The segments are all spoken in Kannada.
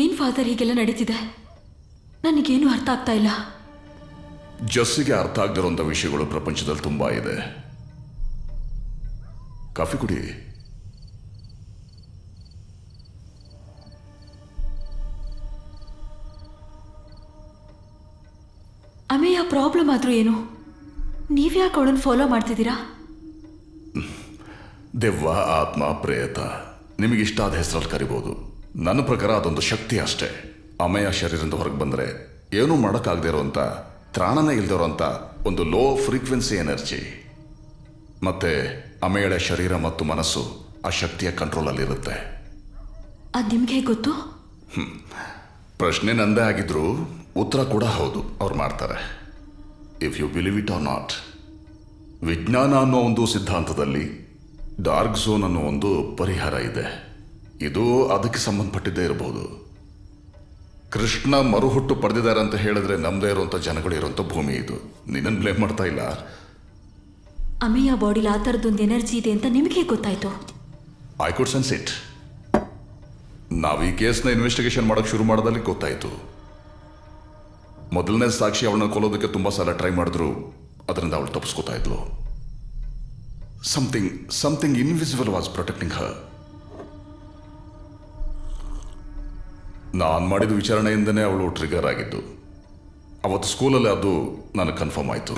ಏನ್ ಫಾದರ್ ಹೀಗೆಲ್ಲ ನಡೀತಿದೆ? ನನಗೇನು ಅರ್ಥ ಆಗ್ತಾ ಇಲ್ಲ. ಜಸ್ಸಿಗೆ ಅರ್ಥ ಆಗದಿರುವಂಥ ವಿಷಯಗಳು ಪ್ರಪಂಚದಲ್ಲಿ ತುಂಬಾ ಇದೆ. ಕಾಫಿ ಕುಡಿ. ಅಮೇಯ ಪ್ರಾಬ್ಲಮ್ ಆದ್ರೂ ಏನು? ನೀವ್ಯಾಕೆ ಅವಳನ್ನು ಫಾಲೋ ಮಾಡ್ತಿದ್ದೀರಾ? ದೆವ್ವ, ಆತ್ಮ, ಪ್ರೇತ, ನಿಮಗಿಷ್ಟ ಆದ ಹೆಸರಲ್ಲಿ ಕರಿಬೋದು. ನನ್ನ ಪ್ರಕಾರ ಅದೊಂದು ಶಕ್ತಿ ಅಷ್ಟೇ. ಅಮೇಯ ಶರೀರದಿಂದ ಹೊರಗೆ ಬಂದರೆ ಏನೂ ಮಾಡೋಕ್ಕಾಗದೇ ಇರುವಂಥ, ತ್ರಾಣನೇ ಇಲ್ದಿರೋಂಥ ಒಂದು ಲೋ ಫ್ರೀಕ್ವೆನ್ಸಿ ಎನರ್ಜಿ. ಮತ್ತೆ ಅಮೇಯಳ ಶರೀರ ಮತ್ತು ಮನಸ್ಸು ಆ ಶಕ್ತಿಯ ಕಂಟ್ರೋಲಲ್ಲಿರುತ್ತೆ. ಅದು ನಿಮ್ಗೆ ಹೇಗೆ ಗೊತ್ತು? ಪ್ರಶ್ನೆ ನಂದೇ ಆಗಿದ್ರು ಉತ್ತರ ಕೂಡ ಹೌದು, ಅವ್ರು ಮಾಡ್ತಾರೆ. If you believe it or not, ವಿಜ್ಞಾನ ಅನ್ನೋ ಒಂದು ಸಿದ್ಧಾಂತದಲ್ಲಿ ಡಾರ್ಕ್ ಝೋನ್ ಅನ್ನೋ ಒಂದು ಪರಿಹಾರ ಇದೆ. ಇದು ಅದಕ್ಕೆ ಸಂಬಂಧಪಟ್ಟಿದ್ದೇ ಇರಬಹುದು. ಕೃಷ್ಣ ಮರುಹುಟ್ಟು ಪಡೆದಿದ್ದಾರೆ ಅಂತ ಹೇಳಿದ್ರೆ ನಮ್ಮದೇ ಇರುವಂಥ ಜನಗಳು ಇರುವಂಥ ಭೂಮಿ ಇದು. ನಿನ್ನನ್ನು ಬ್ಲೇಮ್ ಮಾಡ್ತಾ ಇಲ್ಲ. ಅಮೇಯ ಬಾಡಿಲಿ ಆ ಥರದ್ದೊಂದು ಎನರ್ಜಿ ಇದೆ ಅಂತ ನಿಮಗೆ ಗೊತ್ತಾಯ್ತು? I could sense it. ನಾವು ಈ ಕೇಸ್ನ ಇನ್ವೆಸ್ಟಿಗೇಷನ್ ಮಾಡೋಕ್ಕೆ ಶುರು ಮಾಡೋದಲ್ಲಿ ಗೊತ್ತಾಯಿತು. ಮೊದಲನೇ ಸಾಕ್ಷಿ ಅವಳನ್ನ ಕೊಲ್ಲೋದಕ್ಕೆ ತುಂಬ ಸಲ ಟ್ರೈ ಮಾಡಿದ್ರು, ಅದರಿಂದ ಅವಳು ತಪ್ಪಿಸ್ಕೋತಾ ಇದ್ಲು. ಸಮಥಿಂಗ್ ಇನ್ವಿಸಿಬಲ್ ವಾಸ್ ಪ್ರೊಟೆಕ್ಟಿಂಗ್ ಹರ್. ನಾನು ಮಾಡಿದ ವಿಚಾರಣೆಯಿಂದನೇ ಅವಳು ಟ್ರಿಗರ್ ಆಗಿದ್ದು. ಅವತ್ತು ಸ್ಕೂಲಲ್ಲಿ ಅದು ನನಗೆ ಕನ್ಫರ್ಮ್ ಆಯಿತು.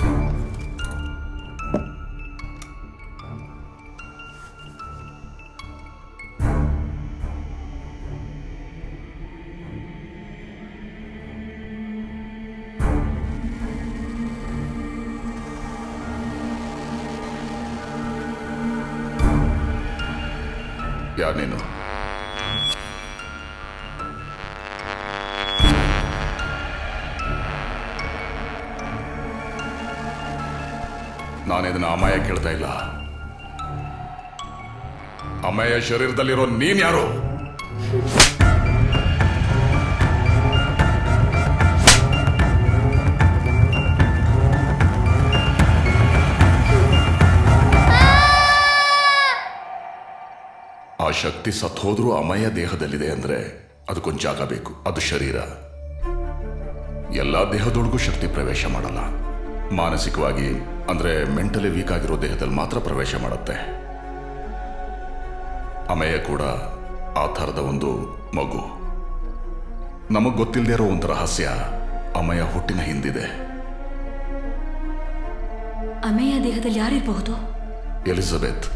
ಯಾರು ನೀನು? ನಾನಿದನ್ನ ಅಮೇಯ ಕೇಳ್ತಾ ಇಲ್ಲ. ಅಮೇಯ ಶರೀರದಲ್ಲಿರೋ ನೀನ್ ಯಾರು? ಆ ಶಕ್ತಿ ಸತ್ತೋದ್ರೂ ಅಮೇಯ ದೇಹದಲ್ಲಿದೆ ಅಂದ್ರೆ ಅದಕ್ಕೊಂದು ಜಾಗ ಬೇಕು, ಅದು ಶರೀರ. ಎಲ್ಲ ದೇಹದೊಳಗೂ ಶಕ್ತಿ ಪ್ರವೇಶ ಮಾಡಲ್ಲ. ಮಾನಸಿಕವಾಗಿ ಅಂದ್ರೆ ಮೆಂಟಲಿ ವೀಕ್ ಆಗಿರೋ ದೇಹದಲ್ಲಿ ಮಾತ್ರ ಪ್ರವೇಶ ಮಾಡುತ್ತೆ. ಅಮೇಯ ಕೂಡ ಆ ಥರದ ಒಂದು ಮಗು. ನಮಗ್ ಗೊತ್ತಿಲ್ಲದೆ ಇರೋ ಒಂದು ರಹಸ್ಯ ಅಮೇಯ ಹುಟ್ಟಿನ ಹಿಂದಿದೆ. ಅಮೇಯ ದೇಹದಲ್ಲಿ ಯಾರಿರಬಹುದು? ಎಲಿಜಬೆತ್.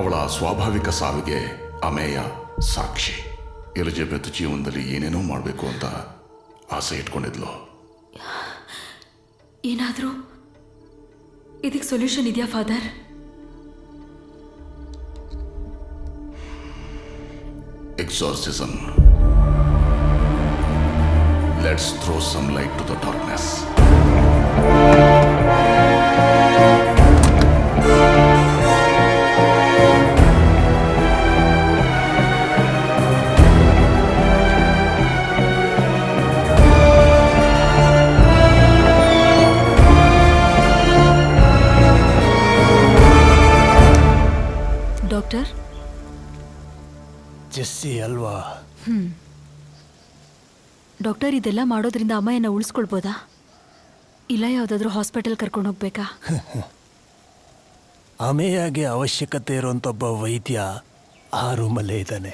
ಅವಳ ಸ್ವಾಭಾವಿಕ ಸಾವಿಗೆ ಅಮೇಯ ಸಾಕ್ಷಿ. ಎಲಿಜಬೆತ್ ಜೀವನದಲ್ಲಿ ಏನೇನೋ ಮಾಡಬೇಕು ಅಂತ ಆಸೆ ಇಟ್ಕೊಂಡಿದ್ಲು. ಏನಾದರೂ ಇದಕ್ಕೆ ಸೊಲ್ಯೂಷನ್ ಇದೆಯಾ father? Exorcism. Let's throw some light to the darkness. Doctor, Jessie ಅಲ್ವಾ? ಡಾಕ್ಟರ್, ಇದೆಲ್ಲ ಮಾಡೋದ್ರಿಂದ ಅಮ್ಮಯ್ಯನ ಉಳಿಸ್ಕೊಳ್ಬೋದಾ? ಇಲ್ಲ ಯಾವುದಾದ್ರೂ ಹಾಸ್ಪಿಟಲ್ ಕರ್ಕೊಂಡು ಹೋಗ್ಬೇಕಾ? ಅಮೇಯಾಗೆ ಅವಶ್ಯಕತೆ ಇರುವಂಥ ಒಬ್ಬ ವೈದ್ಯ ಆ ರೂಮಲ್ಲೇ ಇದ್ದಾನೆ.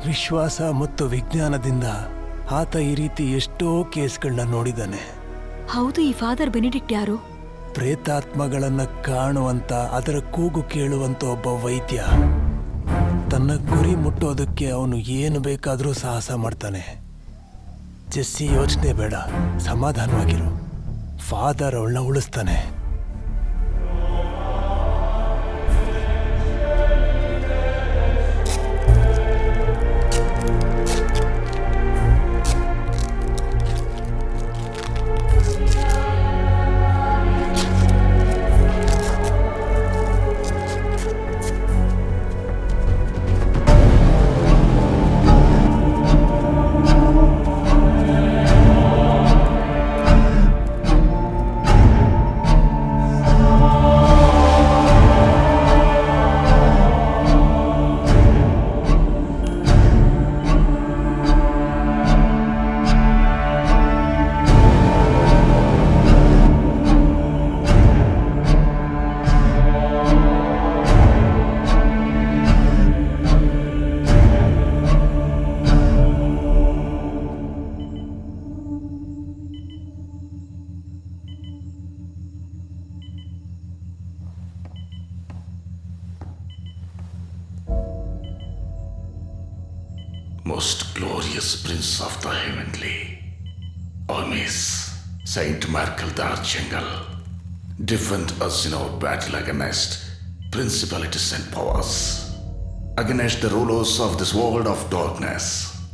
ವಿಶ್ವಾಸ ಮತ್ತು ವಿಜ್ಞಾನದಿಂದ ಆತ ಈ ರೀತಿ ಎಷ್ಟೋ ಕೇಸ್ಗಳನ್ನ ನೋಡಿದ್ದಾನೆ. ಹೌದು, ಈ ಫಾದರ್ ಬೆನಿಡಿಕ್ಟ್ ಯಾರು? ಪ್ರೇತಾತ್ಮಗಳನ್ನು ಕಾಣುವಂಥ, ಅದರ ಕೂಗು ಕೇಳುವಂಥ ಒಬ್ಬ ವೈದ್ಯ. ತನ್ನ ಗುರಿ ಮುಟ್ಟೋದಕ್ಕೆ ಅವನು ಏನು ಬೇಕಾದರೂ ಸಾಹಸ ಮಾಡ್ತಾನೆ. ಜೆಸ್ಸಿ, ಯೋಚನೆ ಬೇಡ, ಸಮಾಧಾನವಾಗಿರು. ಫಾದರ್ ಅವಳನ್ನ ಉಳಿಸ್ತಾನೆ. most glorious Prince of the Heavenly armies, Saint Michael the Archangel, defend us in our battle against principalities and powers, against the rulers of this world of darkness,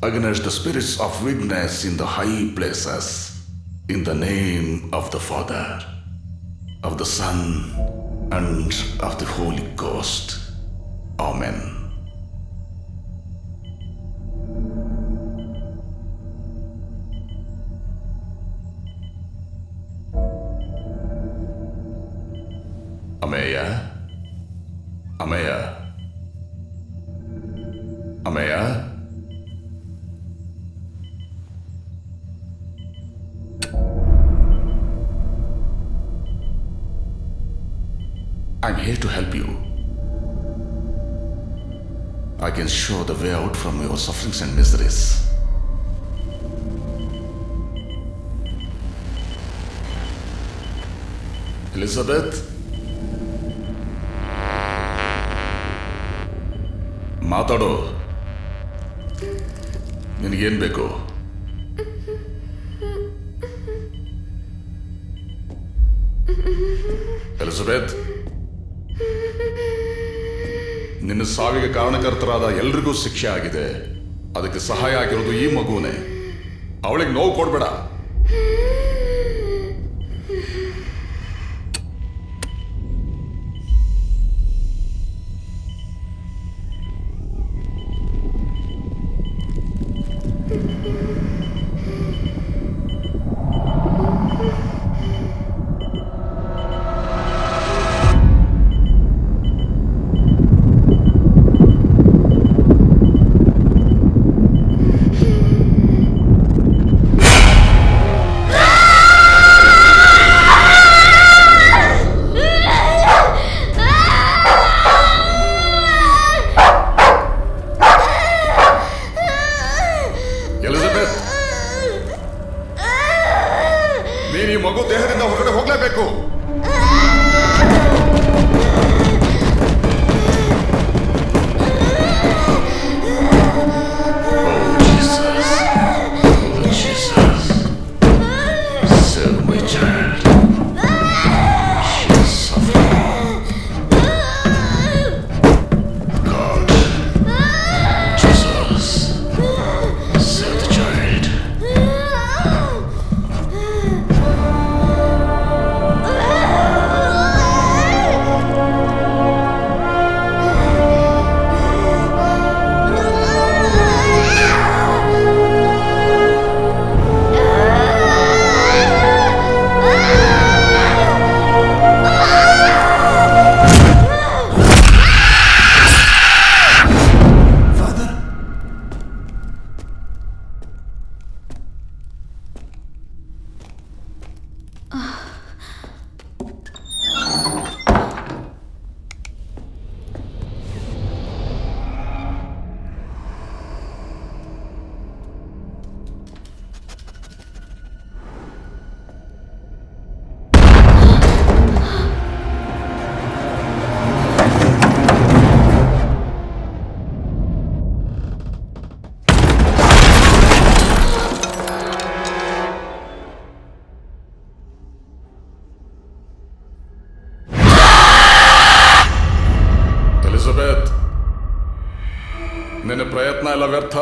against the spirits of wickedness in the high places, in the name of the Father, of the Son, and of the Holy Ghost. Amen. Ameya? Ameya? Ameya? I'm here to help you. I can show the way out from your sufferings and miseries. Elizabeth? ಮಾತಾಡೋ. ನಿನಗೇನ್ ಬೇಕು? ಎಲಿಜಬೆತ್, ನಿನ್ನ ಸಾವಿಗೆ ಕಾರಣಕರ್ತರಾದ ಎಲ್ರಿಗೂ ಶಿಕ್ಷೆ ಆಗಿದೆ. ಅದಕ್ಕೆ ಸಹಾಯ ಆಗಿರೋದು ಈ ಮಗುನೇ. ಅವಳಿಗೆ ನೋವು ಕೊಡ್ಬೇಡ. ನೀನು ಈ ಮಗು ದೇಹದಿಂದ ಹೊರಗಡೆ ಹೋಗ್ಲೇಬೇಕು. ಎಲಿಜಬೆತ್, ನಿನ್ನ ಪ್ರಯತ್ನ ಎಲ್ಲ ವ್ಯರ್ಥ.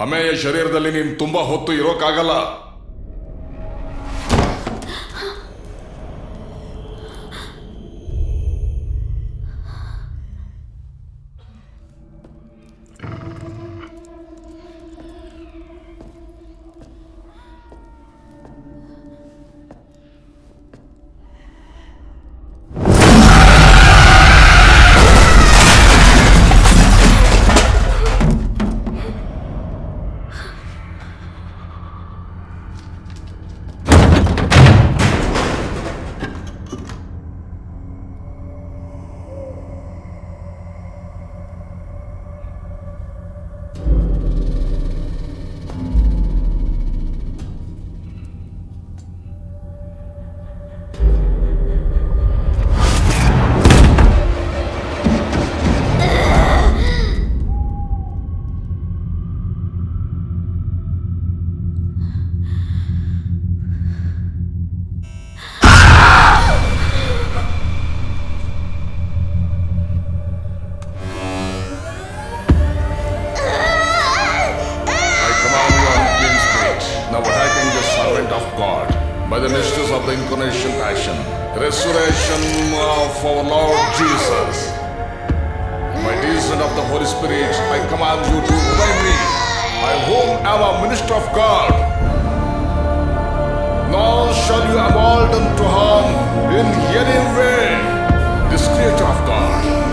ಅಮೆಯ ಶರೀರದಲ್ಲಿ ನೀನು ತುಂಬಾ ಹೊತ್ತು ಇರೋಕ್ಕಾಗಲ್ಲ. by the mysteries of the incarnation, passion, resurrection of our Lord Jesus. By reason of the Holy Spirit, I command you to obey me. I whom am a minister of God. Nor shall you abandon to harm in any way this creature of God.